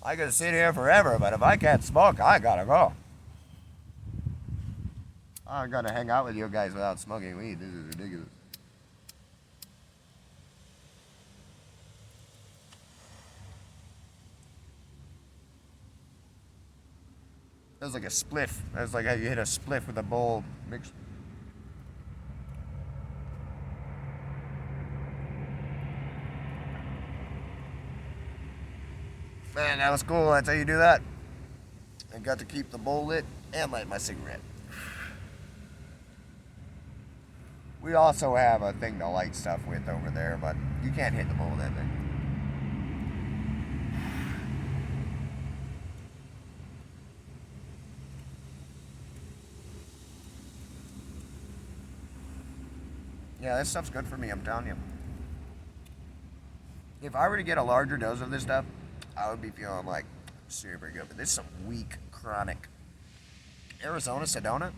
I could sit here forever, but if I can't smoke, I gotta go. I'm gonna hang out with you guys without smoking weed. This is ridiculous. That was like a spliff. That was like how you hit a spliff with a bowl mix. Man, that was cool. That's how you do that. I got to keep the bowl lit and light my cigarette. We also have a thing to light stuff with over there, but you can't hit the bowl with that thing. Yeah, this stuff's good for me, I'm telling you. If I were to get a larger dose of this stuff, I would be feeling like super good. But this is some weak, chronic. Arizona Sedona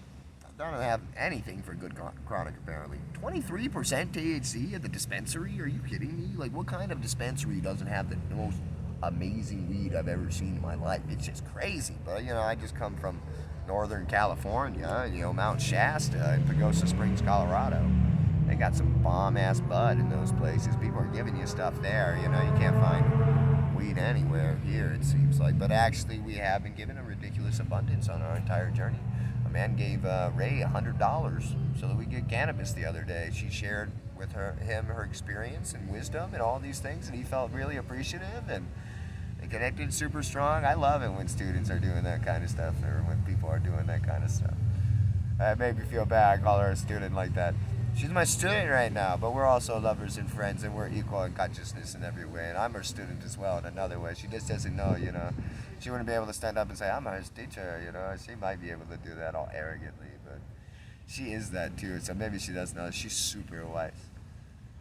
don't have anything for good chronic, apparently. 23% THC at the dispensary? Are you kidding me? Like, what kind of dispensary doesn't have the most amazing weed I've ever seen in my life? It's just crazy. But, I just come from Northern California, Mount Shasta and Pagosa Springs, Colorado. They got some bomb ass bud in those places. People are giving you stuff there. You can't find weed anywhere here, it seems like. But actually, we have been given a ridiculous abundance on our entire journey. A man gave Ray $100 so that we get cannabis the other day. She shared with him her experience and wisdom and all these things, and he felt really appreciative and connected super strong. I love it when students are doing that kind of stuff, or when people are doing that kind of stuff. It made me feel bad. I call her a student like that. She's my student right now, but we're also lovers and friends, and we're equal in consciousness in every way. And I'm her student as well in another way. She just doesn't know. She wouldn't be able to stand up and say, I'm her teacher. She might be able to do that all arrogantly, but she is that too. So maybe she does know. She's super wise.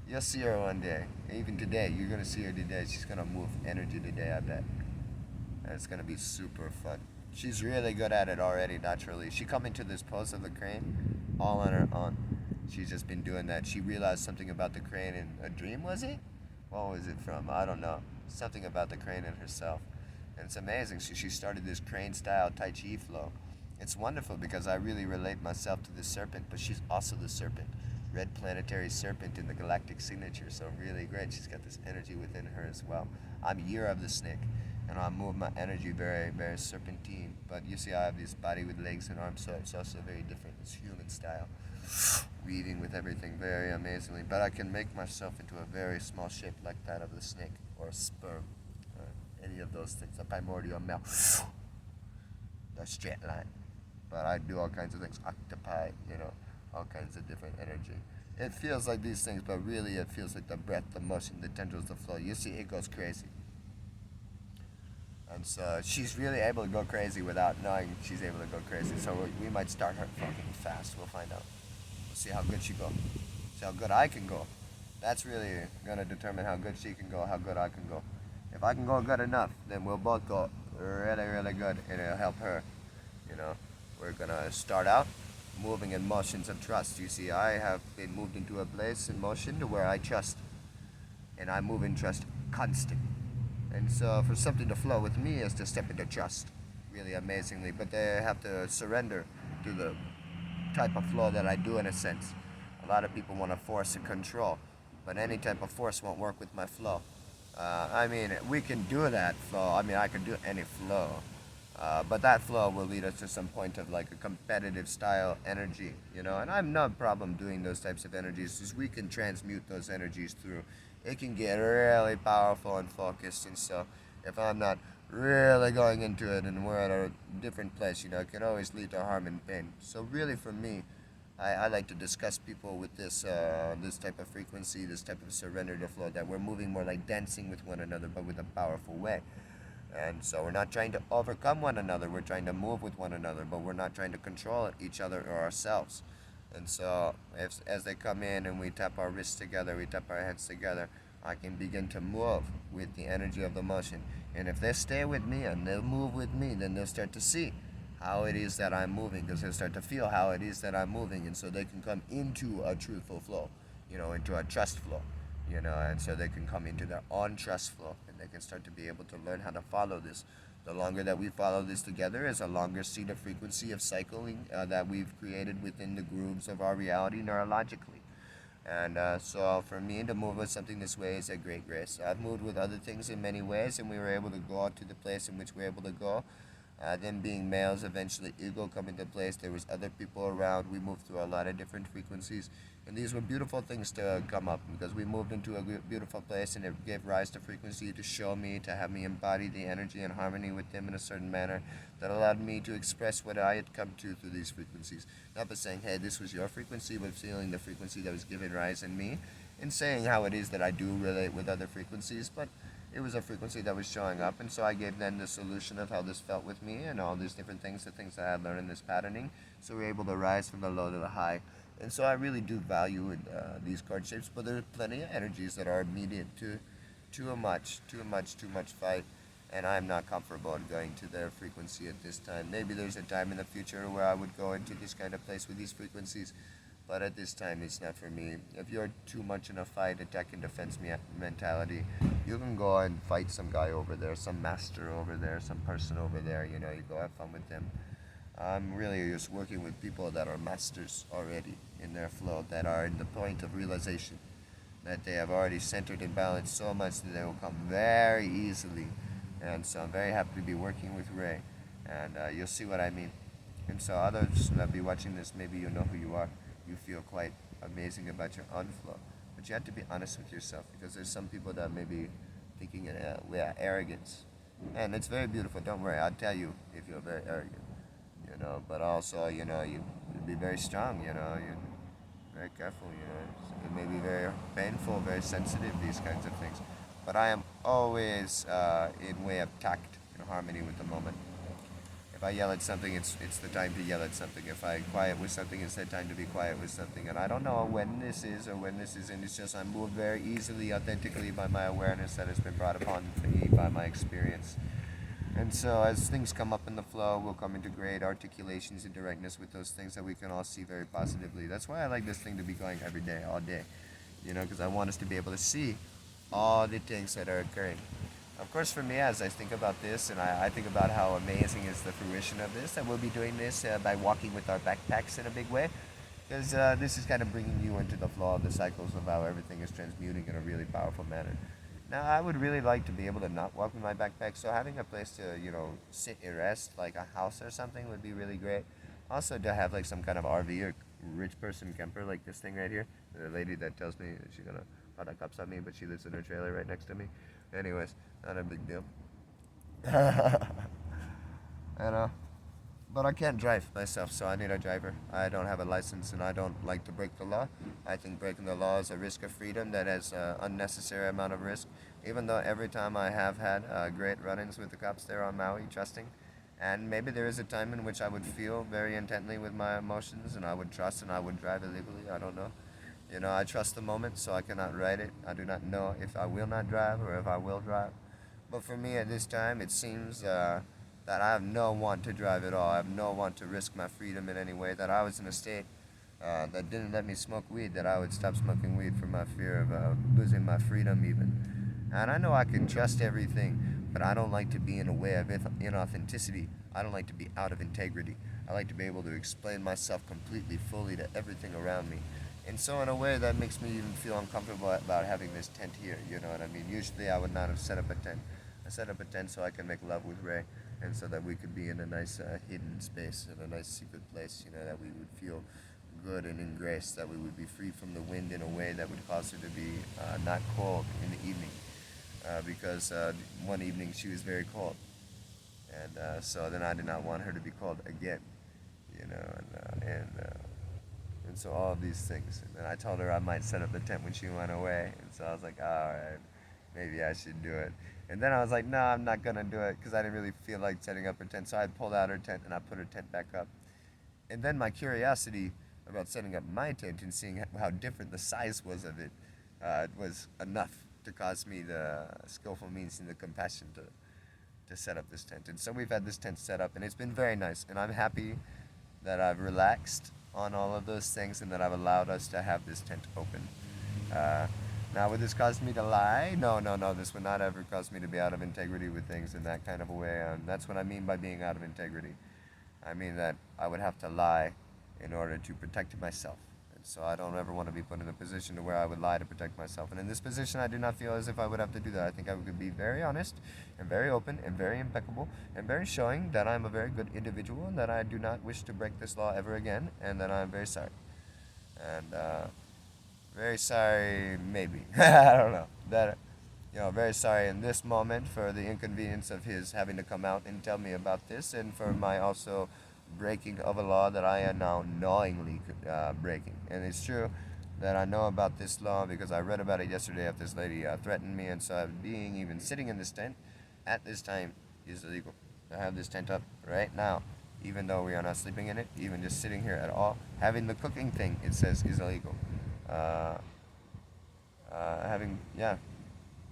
You'll see her one day. Even today, you're gonna see her today. She's gonna move energy today, I bet. And it's gonna be super fun. She's really good at it already, naturally. She come into this pose of the crane all on her own. She's just been doing that. She realized something about the crane in a dream, was it? What was it from? I don't know. Something about the crane and herself. And it's amazing. She started this crane style Tai Chi flow. It's wonderful because I really relate myself to the serpent, but she's also the serpent. Red planetary serpent in the galactic signature. So really great. She's got this energy within her as well. I'm year of the snake. And I move my energy very, very serpentine. But you see, I have this body with legs and arms, so it's also very different. It's human style. Weaving with everything very amazingly. But I can make myself into a very small shape like that of the snake or a sperm. Or any of those things. A primordial male. A straight line. But I do all kinds of things. Octopi, all kinds of different energy. It feels like these things, but really it feels like the breath, the motion, the tendrils, the flow. You see, it goes crazy. And so she's really able to go crazy without knowing she's able to go crazy. So we might start her fucking fast. We'll find out. We'll see how good she goes. See how good I can go. That's really going to determine how good she can go, how good I can go. If I can go good enough, then we'll both go really, really good, and it'll help her. We're going to start out moving in motions of trust. You see, I have been moved into a place in motion to where I trust. And I move in trust constant. And so for something to flow with me is to step into trust, really amazingly. But they have to surrender to the type of flow that I do, in a sense. A lot of people want to force and control, but any type of force won't work with my flow. We can do that flow. I can do any flow. But that flow will lead us to some point of like a competitive style energy, and I'm no problem doing those types of energies, because we can transmute those energies through. It can get really powerful and focused, and so if I'm not really going into it and we're at a different place, it can always lead to harm and pain. So really for me, I like to discuss people with this type of frequency, this type of surrender to flow, that we're moving more like dancing with one another, but with a powerful way. And so we're not trying to overcome one another, we're trying to move with one another, but we're not trying to control each other or ourselves. And so as they come in and we tap our wrists together, we tap our hands together, I can begin to move with the energy of the motion. And if they stay with me and they'll move with me, then they'll start to see how it is that I'm moving, because they'll start to feel how it is that I'm moving, and so they can come into a truthful flow, into a trust flow, and so they can come into their own trust flow, and they can start to be able to learn how to follow this. The longer that we follow this together is a longer seed of frequency of cycling that we've created within the grooves of our reality neurologically. And so for me to move with something this way is a great grace. I've moved with other things in many ways, and we were able to go out to the place in which we were able to go. Them being males, eventually ego come into place. There was other people around. We moved through a lot of different frequencies, and these were beautiful things to come up because we moved into a beautiful place, and it gave rise to frequency to show me, to have me embody the energy and harmony with them in a certain manner that allowed me to express what I had come to through these frequencies. Not by saying, hey, this was your frequency, but feeling the frequency that was given rise in me, and saying how it is that I do relate with other frequencies, but it was a frequency that was showing up, and so I gave them the solution of how this felt with me and all these different things, the things that I had learned in this patterning, so we're able to rise from the low to the high. And so I really do value these card shapes, but there are plenty of energies that are immediate to too much fight, and I'm not comfortable in going to their frequency at this time. Maybe there's a time in the future where I would go into this kind of place with these frequencies, but at this time it's not for me. If you're too much in a fight, attack and defense mentality, you can go and fight some guy over there, some master over there, some person over there, you know, you go have fun with them. I'm really just working with people that are masters already in their flow, that are in the point of realization, that they have already centered and balanced so much that they will come very easily. And so I'm very happy to be working with Ray, and you'll see what I mean. And so others that be watching this, maybe you know who you are. You feel quite amazing about your own flow. But you have to be honest with yourself because there's some people that may be thinking arrogance. And it's very beautiful, don't worry, I'll tell you if you're very arrogant. You know, but also, you know, you be very strong, you know, you very careful, you know. It may be very painful, very sensitive, these kinds of things. But I am always in way of tact and harmony with the moment. If I yell at something, it's the time to yell at something. If I quiet with something, it's the time to be quiet with something. And I don't know when this is or when this isn't. It's just I'm moved very easily, authentically by my awareness that has been brought upon me by my experience. And so as things come up in the flow, we'll come into great articulations and directness with those things that we can all see very positively. That's why I like this thing to be going every day, all day. You know, because I want us to be able to see all the things that are occurring. Of course, for me, as I think about this, and I think about how amazing is the fruition of this, that we'll be doing this by walking with our backpacks in a big way, because this is kind of bringing you into the flow of the cycles of how everything is transmuting in a really powerful manner. Now, I would really like to be able to not walk with my backpack, so having a place to, you know, sit and rest, like a house or something, would be really great. Also, to have like some kind of RV or rich person camper, like this thing right here. The lady that tells me she's gonna product cups on me, but she lives in her trailer right next to me. Anyways, not a big deal. And but I can't drive myself, so I need a driver. I don't have a license, and I don't like to break the law. I think breaking the law is a risk of freedom that has unnecessary amount of risk. Even though every time I have had great run-ins with the cops there on Maui, trusting, and maybe there is a time in which I would feel very intently with my emotions, and I would trust, and I would drive illegally. I don't know. You know, I trust the moment, so I cannot write it. I do not know if I will not drive or if I will drive. But for me at this time, it seems that I have no want to drive at all. I have no want to risk my freedom in any way. That I was in a state that didn't let me smoke weed, that I would stop smoking weed for my fear of losing my freedom even. And I know I can trust everything, but I don't like to be in a way of inauthenticity. I don't like to be out of integrity. I like to be able to explain myself completely, fully to everything around me. And so in a way that makes me even feel uncomfortable about having this tent here, you know what I mean? Usually I would not have set up a tent. I set up a tent so I can make love with Ray, and so that we could be in a nice hidden space, in a nice secret place, you know, that we would feel good and in grace, that we would be free from the wind in a way that would cause her to be not cold in the evening, because one evening she was very cold, and so then I did not want her to be cold again, you know, and so all of these things. And then I told her I might set up the tent when she went away, and so I was like, all right, maybe I should do it. And then I was like, no, I'm not gonna do it because I didn't really feel like setting up a tent. So I pulled out her tent and I put her tent back up. And then my curiosity about setting up my tent and seeing how different the size was of it was enough to cause me the skillful means and the compassion to set up this tent. And so we've had this tent set up, and it's been very nice. And I'm happy that I've relaxed on all of those things and that I've allowed us to have this tent open. Uh, Now, would this cause me to lie? No, no, no. This would not ever cause me to be out of integrity with things in that kind of a way. That's what I mean by being out of integrity. I mean that I would have to lie in order to protect myself. And so I don't ever want to be put in a position to where I would lie to protect myself. And in this position, I do not feel as if I would have to do that. I think I would be very honest and very open and very impeccable and very showing that I'm a very good individual and that I do not wish to break this law ever again and that I'm very sorry. And very sorry, maybe. I don't know. That, very sorry in this moment for the inconvenience of his having to come out and tell me about this, and for my also breaking of a law that I am now knowingly breaking. And it's true that I know about this law because I read about it yesterday after this lady threatened me, and so being even sitting in this tent at this time is illegal. I have this tent up right now, even though we are not sleeping in it, even just sitting here at all, having the cooking thing, it says is illegal. Uh, Having, yeah,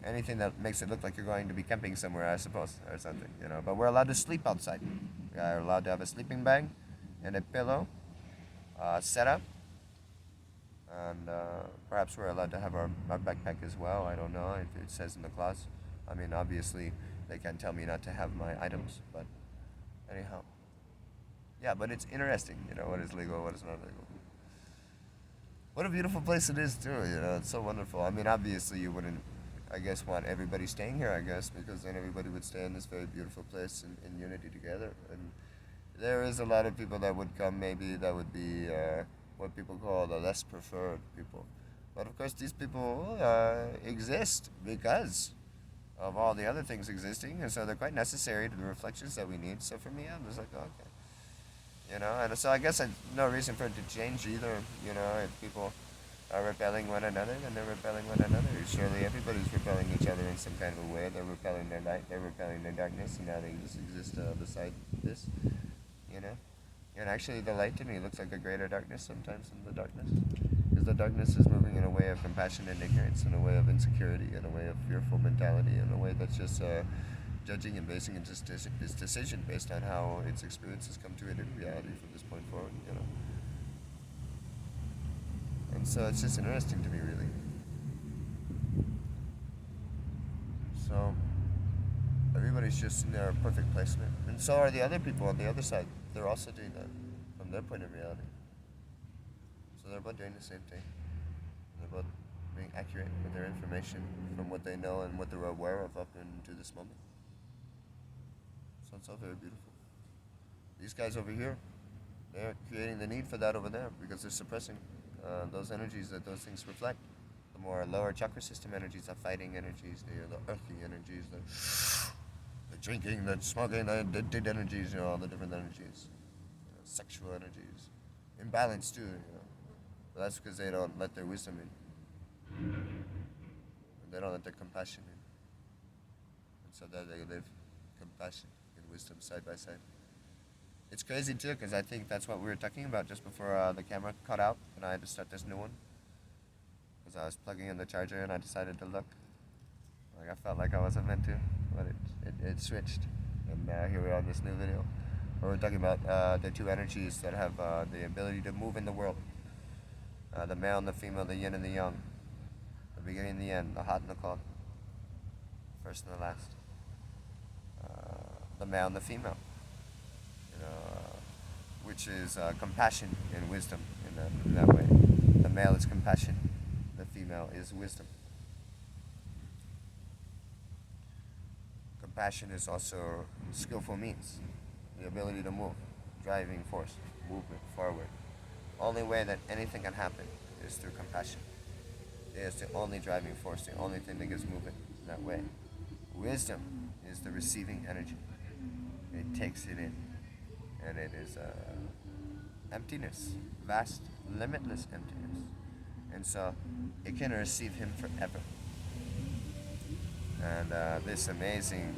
anything that makes it look like you're going to be camping somewhere, I suppose, or something, But we're allowed to sleep outside. We are allowed to have a sleeping bag and a pillow set up, and perhaps we're allowed to have our backpack as well. I don't know if it says in the clause. I mean, obviously, they can't tell me not to have my items, but anyhow. Yeah, but it's interesting, what is legal, what is not legal. What a beautiful place it is, too, it's so wonderful. I mean, obviously, you wouldn't, I guess, want everybody staying here, I guess, because then everybody would stay in this very beautiful place in unity together. And there is a lot of people that would come, maybe, that would be what people call the less preferred people. But of course, these people exist because of all the other things existing, and so they're quite necessary to the reflections that we need. So for me, I'm just like, oh, okay. And so I guess no reason for it to change either. If people are repelling one another, then they're repelling one another. Surely everybody's repelling each other in some kind of a way. They're repelling their light, they're repelling their darkness, and now they just exist beside this, you know? And actually, the light to me looks like a greater darkness sometimes than the darkness. Because the darkness is moving in a way of compassion and ignorance, in a way of insecurity, in a way of fearful mentality, in a way that's just judging and basing its decision based on how its experiences come to it in reality from this point forward. And so it's just interesting to me, really. So everybody's just in their perfect placement. And so are the other people on the other side. They're also doing that from their point of reality. So they're both doing the same thing. They're both being accurate with their information from what they know and what they're aware of up into this moment. So it's all very beautiful. These guys over here, they're creating the need for that over there because they're suppressing those energies that those things reflect. The more lower chakra system energies, the fighting energies, the earthy energies, the drinking, the smoking, the dead energies, all the different energies, sexual energies, imbalance too. But that's because they don't let their wisdom in, and they don't let their compassion in, and so that they live compassion and wisdom side by side. It's crazy too, because I think that's what we were talking about just before the camera cut out, and I had to start this new one. Because I was plugging in the charger, and I decided to look. Like I felt like I wasn't meant to, but it switched, and here we are in this new video, where we're talking about the two energies that have the ability to move in the world. The male and the female, the yin and the yang, the beginning and the end, the hot and the cold, first and the last. The male and the female. Which is compassion and wisdom in that way. The male is compassion, the female is wisdom. Compassion is also skillful means, the ability to move, driving force, movement forward. Only way that anything can happen is through compassion. It is the only driving force, the only thing that gets moving in that way. Wisdom is the receiving energy. It takes it in. And it is emptiness, vast, limitless emptiness. And so it can receive him forever. And this amazing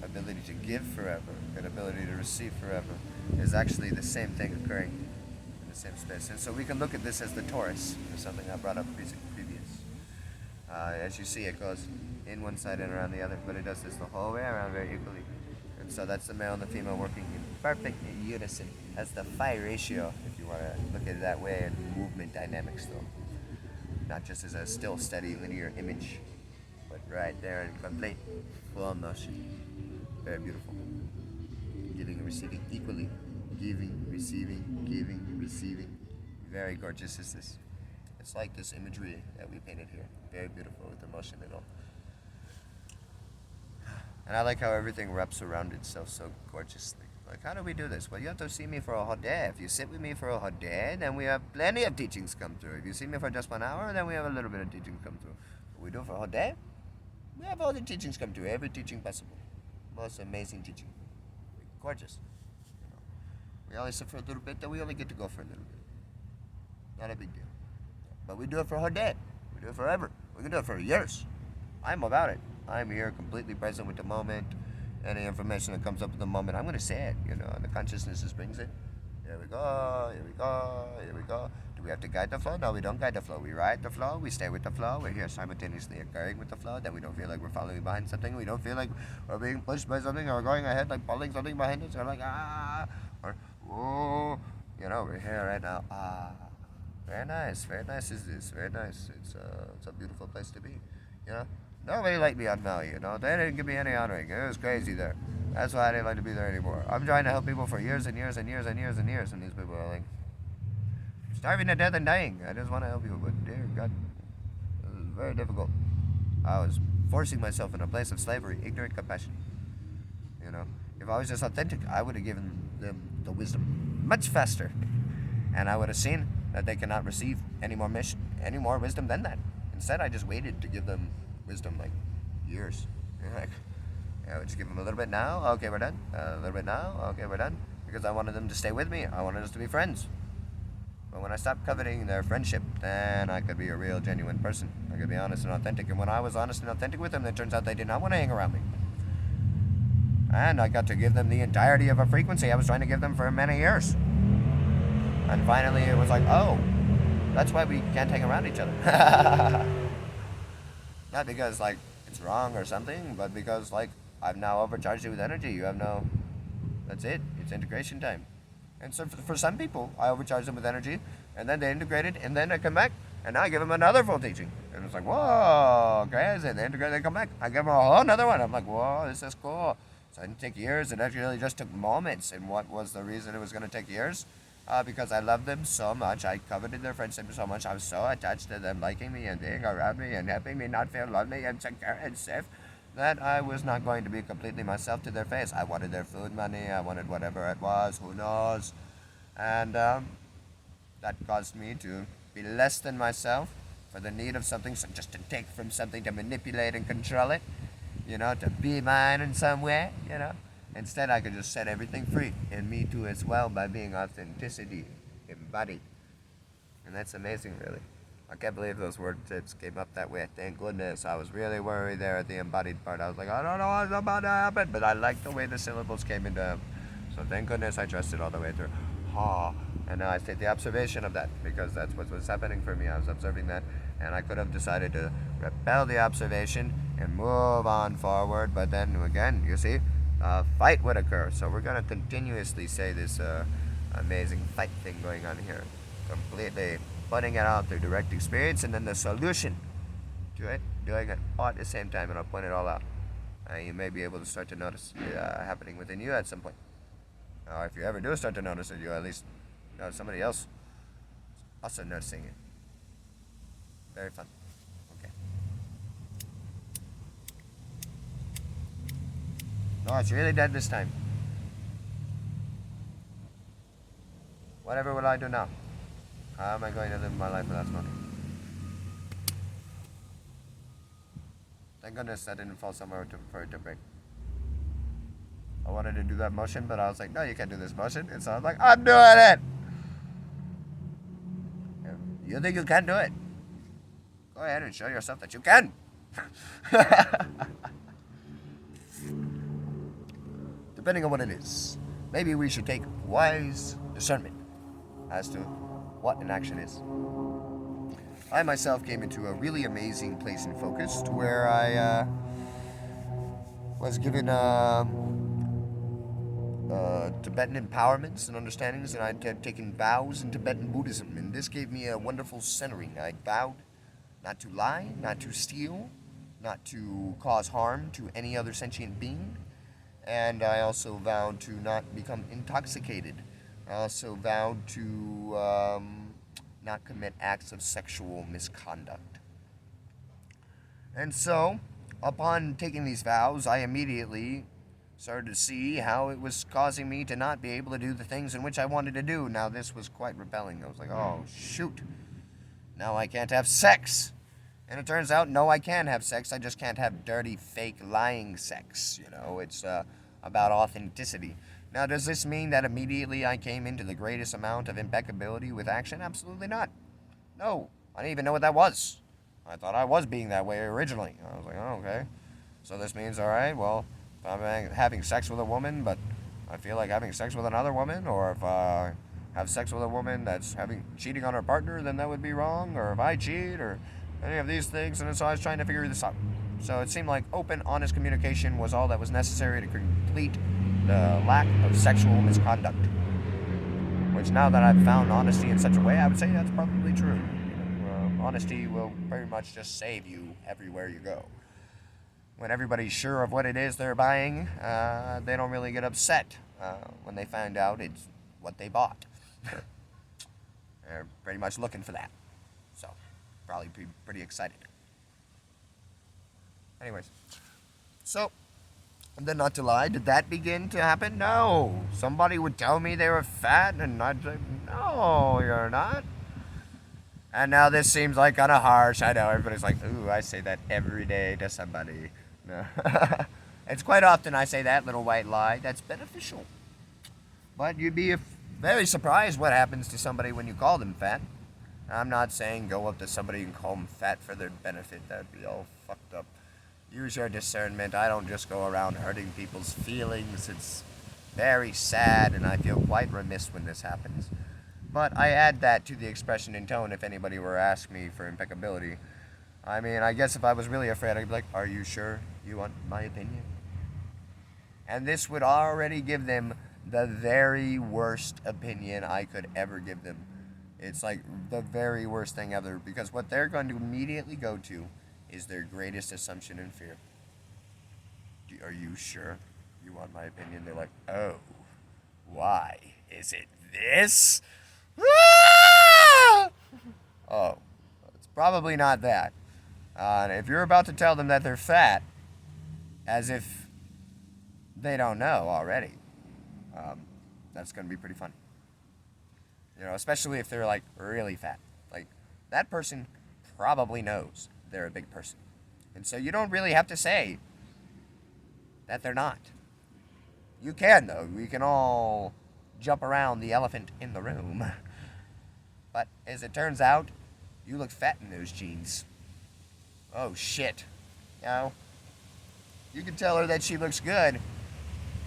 ability to give forever and ability to receive forever is actually the same thing occurring in the same space. And so we can look at this as the torus, or something I brought up previous. As you see, it goes in one side and around the other, but it does this the whole way around very equally. So that's the male and the female working in perfect unison. That's the phi ratio, if you want to look at it that way, and movement dynamics though. not just as a still, steady, linear image, but right there in complete full motion. Very beautiful. Giving and receiving equally. Giving, receiving. Very gorgeous is this. It's like this imagery that we painted here. Very beautiful with the motion and all. And I like how everything wraps around itself so gorgeously. Like, how do we do this? Well, you have to see me for a whole day. If you sit with me for a whole day, then we have plenty of teachings come through. If you see me for just 1 hour, then we have a little bit of teachings come through. What we do for a whole day, we have all the teachings come through. Every teaching possible. Most amazing teaching. Gorgeous. You know, we only sit for a little bit, then we only get to go for a little bit. Not a big deal. But we do it for a whole day. We do it forever. We can do it for years. I'm about it. I'm here completely present with the moment. Any information that comes up at the moment, I'm going to say it, you know, and the consciousness just brings it. Here we go, here we go, here we go. Do we have to guide the flow? No, we don't guide the flow. We ride the flow, we stay with the flow, we're here simultaneously occurring with the flow, that we don't feel like we're following behind something, we don't feel like we're being pushed by something or going ahead, like pulling something behind us, or like, or, whoa, you know, we're here right now, very nice is this, very nice. It's a beautiful place to be, you know. Nobody liked me on Maui, you know. They didn't give me any honoring. It was crazy there. That's why I didn't like to be there anymore. I'm trying to help people for years and years and years and years and years, and these people are like starving to death and dying. I just want to help people, but dear God, it was very difficult. I was forcing myself in a place of slavery, ignorant compassion. You know, if I was just authentic, I would have given them the wisdom much faster, and I would have seen that they cannot receive any more wisdom than that. Instead, I just waited to give them wisdom like years. Like, yeah, we just give them a little bit now. Okay, we're done. A little bit now. Okay, we're done. Because I wanted them to stay with me. I wanted us to be friends. But when I stopped coveting their friendship, then I could be a real, genuine person. I could be honest and authentic. And when I was honest and authentic with them, it turns out they did not want to hang around me. And I got to give them the entirety of a frequency I was trying to give them for many years. And finally, it was like, oh, that's why we can't hang around each other. Not because, like, it's wrong or something, but because, like, I've now overcharged you with energy. You have no... That's it. It's integration time. And so for some people, I overcharge them with energy, and then they integrate it, and then they come back, and now I give them another full teaching. And it's like, whoa, crazy. They integrate, they come back. I give them a whole another one. I'm like, whoa, this is cool. So it didn't take years. It actually just took moments. And what was the reason it was going to take years? Because I loved them so much. I coveted their friendship so much. I was so attached to them liking me and being around me and helping me not feel lonely and secure and safe that I was not going to be completely myself to their face. I wanted their food money. I wanted whatever it was. Who knows? And that caused me to be less than myself for the need of something, so just to take from something to manipulate and control it, you know, to be mine in some way, you know. Instead, I could just set everything free, and me too as well, by being authenticity embodied. And that's amazing, really. I can't believe those word tips came up that way. Thank goodness. I was really worried there at the embodied part. I was like, I don't know what's about to happen, but I liked the way the syllables came into them. So thank goodness I trusted all the way through. And now I take the observation of that, because that's what was happening for me. I was observing that, and I could have decided to repel the observation and move on forward, but then again, you see, fight would occur. So we're going to continuously say this amazing fight thing going on here, completely putting it out through direct experience, and then the solution to it, doing it all at the same time, and I'll point it all out. You may be able to start to notice it happening within you at some point. Or if you ever do start to notice it, you at least know somebody else also noticing it. Very fun. Okay. No, it's really dead this time. Whatever will I do now? How am I going to live my life without smoking? Thank goodness I didn't fall somewhere for it to break. I wanted to do that motion, but I was like, no, you can't do this motion. And so I was like, I'm doing it! You think you can do it? Go ahead and show yourself that you can! Depending on what it is. Maybe we should take wise discernment as to what an action is. I myself came into a really amazing place in focus to where I was given Tibetan empowerments and understandings, and I had taken vows in Tibetan Buddhism, and this gave me a wonderful centering. I vowed not to lie, not to steal, not to cause harm to any other sentient being. And I also vowed to not become intoxicated. I also vowed to not commit acts of sexual misconduct. And so, upon taking these vows, I immediately started to see how it was causing me to not be able to do the things in which I wanted to do. Now, this was quite repelling. I was like, oh, shoot. Now I can't have sex. And it turns out, no, I can have sex. I just can't have dirty, fake, lying sex. You know, it's about authenticity. Now, does this mean that immediately I came into the greatest amount of impeccability with action? Absolutely not. No, I didn't even know what that was. I thought I was being that way originally. I was like, oh, okay. So this means, all right, well, if I'm having sex with a woman, but I feel like having sex with another woman, or if I have sex with a woman that's cheating on her partner, then that would be wrong, or if I cheat, or any of these things. And so I was trying to figure this out. So it seemed like open, honest communication was all that was necessary to complete the lack of sexual misconduct. Which, now that I've found honesty in such a way, I would say that's probably true. Honesty will very much just save you everywhere you go. When everybody's sure of what it is they're buying, they don't really get upset when they find out it's what they bought. They're pretty much looking for that. So, probably be pretty excited. Anyways, so, and then not to lie, did that begin to happen? No. Somebody would tell me they were fat, and I'd say, no, you're not. And now this seems like kind of harsh. I know, everybody's like, ooh, I say that every day to somebody. No. It's quite often I say that little white lie that's beneficial. But you'd be very surprised what happens to somebody when you call them fat. I'm not saying go up to somebody and call them fat for their benefit. That'd be all fucked up. Use your discernment. I don't just go around hurting people's feelings. It's very sad, and I feel quite remiss when this happens. But I add that to the expression and tone if anybody were to ask me for impeccability. I mean, I guess if I was really afraid, I'd be like, are you sure you want my opinion? And this would already give them the very worst opinion I could ever give them. It's like the very worst thing ever, because what they're going to immediately go to is their greatest assumption and fear. Are you sure you want my opinion? They're like, oh, why? Is it this? Oh, it's probably not that. And if you're about to tell them that they're fat, as if they don't know already, that's going to be pretty funny. You know, especially if they're like really fat. Like, that person probably knows they're a big person. And so you don't really have to say that they're not. You can, though. We can all jump around the elephant in the room. But as it turns out, you look fat in those jeans. Oh, shit. You know, you can tell her that she looks good.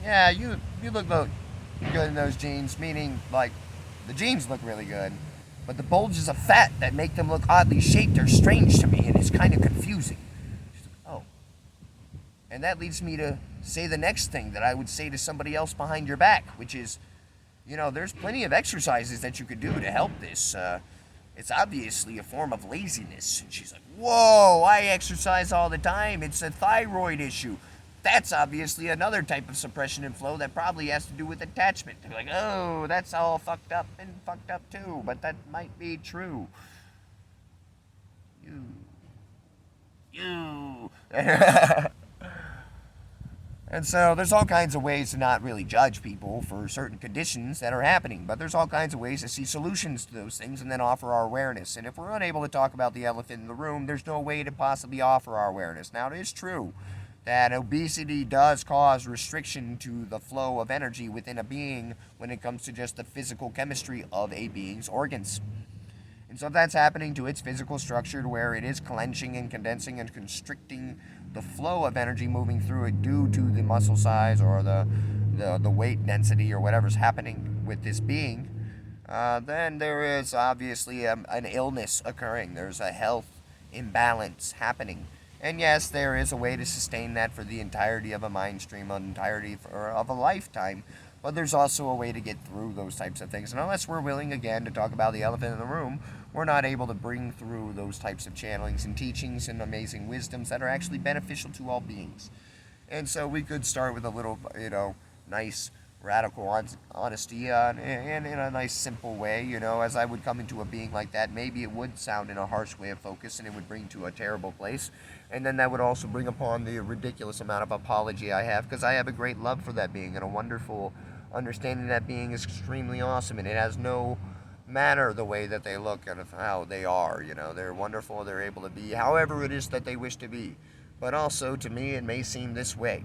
Yeah, you look good in those jeans, meaning, like, the jeans look really good, but the bulges of fat that make them look oddly shaped are strange to me, and it's kind of confusing. Oh. And that leads me to say the next thing that I would say to somebody else behind your back, which is, you know, there's plenty of exercises that you could do to help this. It's obviously a form of laziness. And she's like, whoa, I exercise all the time. It's a thyroid issue. That's obviously another type of suppression and flow that probably has to do with attachment. They're like, oh, that's all fucked up and fucked up too, but that might be true. You. And so there's all kinds of ways to not really judge people for certain conditions that are happening, but there's all kinds of ways to see solutions to those things and then offer our awareness. And if we're unable to talk about the elephant in the room, there's no way to possibly offer our awareness. Now, it is true that obesity does cause restriction to the flow of energy within a being when it comes to just the physical chemistry of a being's organs. And so if that's happening to its physical structure, to where it is clenching and condensing and constricting the flow of energy moving through it due to the muscle size or the weight density or whatever's happening with this being, then there is obviously an illness occurring. There's a health imbalance happening. And yes, there is a way to sustain that for the entirety of a mind stream, an entirety of a lifetime. But there's also a way to get through those types of things. And unless we're willing, again, to talk about the elephant in the room, we're not able to bring through those types of channelings and teachings and amazing wisdoms that are actually beneficial to all beings. And so we could start with a little, nice radical honesty and in a nice simple way, as I would come into a being like that. Maybe it would sound in a harsh way of focus and it would bring to a terrible place. And then that would also bring upon the ridiculous amount of apology I have, because I have a great love for that being and a wonderful understanding that being is extremely awesome, and it has no matter the way that they look and how they are. They're wonderful, they're able to be however it is that they wish to be. But also, to me, it may seem this way.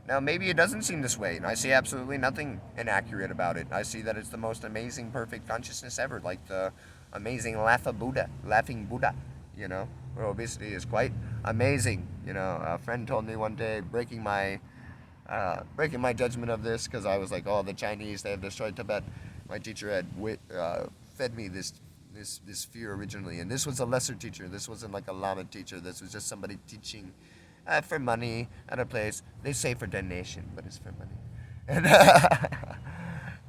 Now, maybe it doesn't seem this way, and I see absolutely nothing inaccurate about it. I see that it's the most amazing, perfect consciousness ever, like the amazing laughing Buddha, where obesity is quite amazing. A friend told me one day, breaking my judgment of this, because I was like, oh, the Chinese, they have destroyed Tibet. My teacher had fed me this fear originally, and this was a lesser teacher. This wasn't like a Lama teacher. This was just somebody teaching for money at a place. They say for donation, but it's for money. And,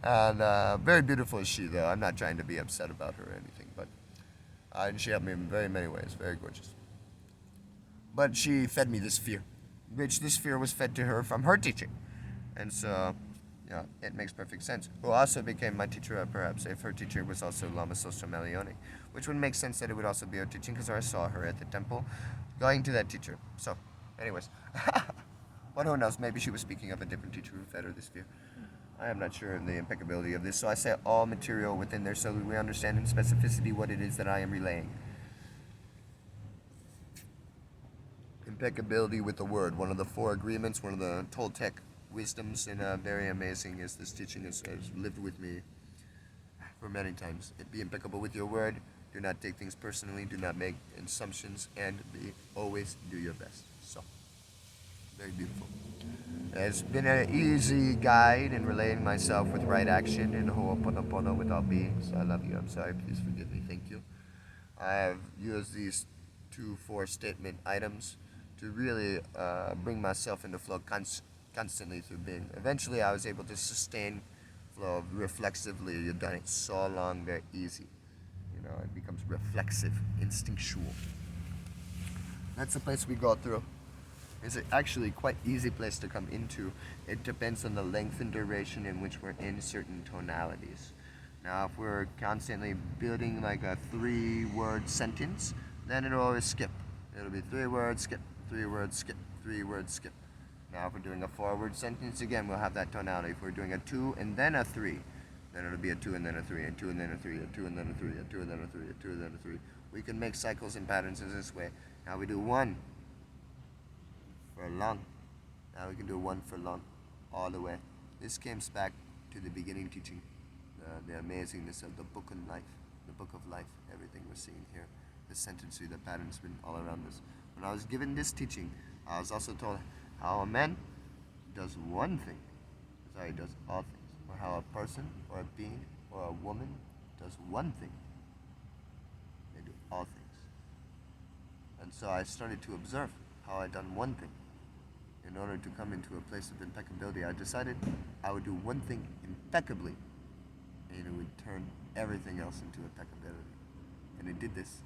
and very beautiful is she, though. I'm not trying to be upset about her or anything, but and she helped me in very many ways. Very gorgeous. But she fed me this fear, which this fear was fed to her from her teaching. And so, it makes perfect sense. Who also became my teacher, perhaps, if her teacher was also Lama Sostra Melione, which would make sense that it would also be her teaching, because I saw her at the temple going to that teacher. So, anyways. But who knows, maybe she was speaking of a different teacher who fed her this fear. I am not sure of the impeccability of this, so I say all material within there so that we understand in specificity what it is that I am relaying. Impeccability with the word, one of the four agreements, one of the Toltec wisdoms, and very amazing as this teaching has lived with me for many times. Be impeccable with your word, do not take things personally, do not make assumptions, and always do your best. So, very beautiful. It's been an easy guide in relating myself with right action and Ho'oponopono with all beings. I love you, I'm sorry, please forgive me, thank you. I have used these 2-4 statement items to really bring myself into flow constantly through being. Eventually, I was able to sustain flow reflexively. You've done it so long, very easy. It becomes reflexive, instinctual. That's the place we go through. It's actually quite easy place to come into. It depends on the length and duration in which we're in certain tonalities. Now, if we're constantly building like a 3-word sentence, then it'll always skip. It'll be 3 words, skip, 3 words, skip, 3 words, skip. Now, if we're doing a 4-word sentence, again, we'll have that tonality. If we're doing a 2 and then a 3, then it'll be a 2 and then a 3, a 2 and then a 3, a 2 and then a 3, a 2 and then a 3, a 2 and then a 3. We can make cycles and patterns in this way. Now we do 1 for long. Now we can do 1 for long, all the way. This comes back to the beginning teaching, the amazingness of the book of life, everything we're seeing here. The sentence, the pattern's been all around us. When I was given this teaching, I was also told how a man does one thing, he does all things. Or how a person, or a being, or a woman does one thing, they do all things. And so I started to observe how I done one thing. In order to come into a place of impeccability, I decided I would do one thing impeccably, and it would turn everything else into impeccability. And it did this